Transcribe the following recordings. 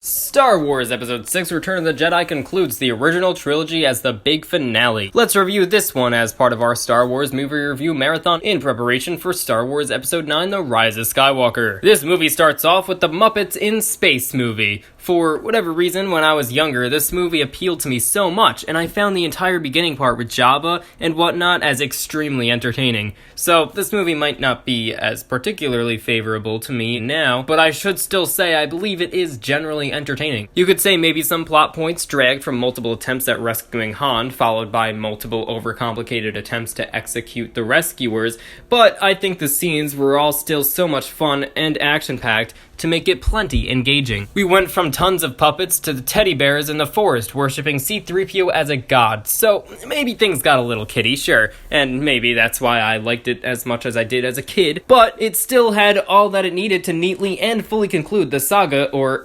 Star Wars Episode 6 Return of the Jedi concludes the original trilogy as the big finale. Let's review this one as part of our Star Wars movie review marathon in preparation for Star Wars Episode 9 The Rise of Skywalker. This movie starts off with the Muppets in Space movie. For whatever reason, when I was younger, this movie appealed to me so much, and I found the entire beginning part with Jabba and whatnot as extremely entertaining. So, this movie might not be as particularly favorable to me now, but I should still say I believe it is generally entertaining. You could say maybe some plot points dragged from multiple attempts at rescuing Han, followed by multiple overcomplicated attempts to execute the rescuers, but I think the scenes were all still so much fun and action-packed to make it plenty engaging. We went from tons of puppets to the teddy bears in the forest worshipping C-3PO as a god, so maybe things got a little kiddie, sure, and maybe that's why I liked it as much as I did as a kid, but it still had all that it needed to neatly and fully conclude the saga, or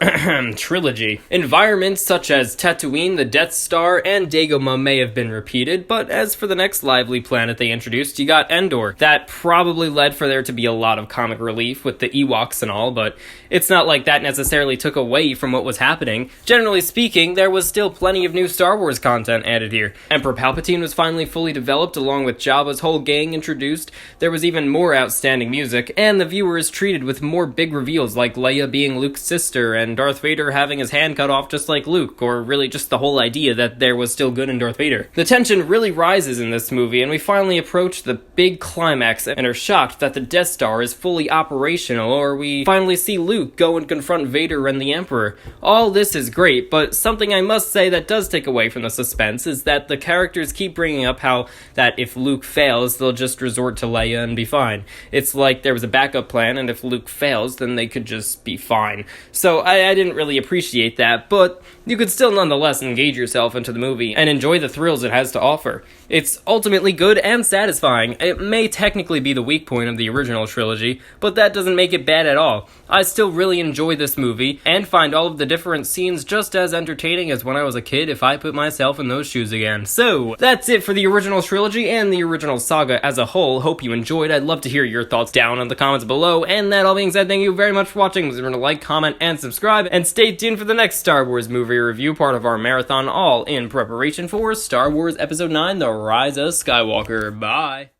trilogy. Environments such as Tatooine, the Death Star, and Dagobah may have been repeated, but as for the next lively planet they introduced, you got Endor. That probably led for there to be a lot of comic relief with the Ewoks and all, but it's not like that necessarily took away from what was happening. Generally speaking, there was still plenty of new Star Wars content added here. Emperor Palpatine was finally fully developed, along with Jabba's whole gang introduced. There was even more outstanding music, and the viewer is treated with more big reveals like Leia being Luke's sister, and Darth Vader having his hand cut off just like Luke, or really just the whole idea that there was still good in Darth Vader. The tension really rises in this movie, and we finally approach the big climax and are shocked that the Death Star is fully operational, or we finally see Luke go and confront Vader and the Emperor. All this is great, but something I must say that does take away from the suspense is that the characters keep bringing up how that if Luke fails, they'll just resort to Leia and be fine. It's like there was a backup plan, and if Luke fails, then they could just be fine. So I didn't really appreciate that, but you could still nonetheless engage yourself into the movie and enjoy the thrills it has to offer. It's ultimately good and satisfying. It may technically be the weak point of the original trilogy, but that doesn't make it bad at all. I still really enjoy this movie, and find all of the different scenes just as entertaining as when I was a kid if I put myself in those shoes again. So, that's it for the original trilogy and the original saga as a whole. Hope you enjoyed. I'd love to hear your thoughts down in the comments below, and that all being said, thank you very much for watching. Remember to like, comment, and subscribe, and stay tuned for the next Star Wars movie review, part of our marathon, all in preparation for Star Wars Episode 9 The Rise of Skywalker. Bye!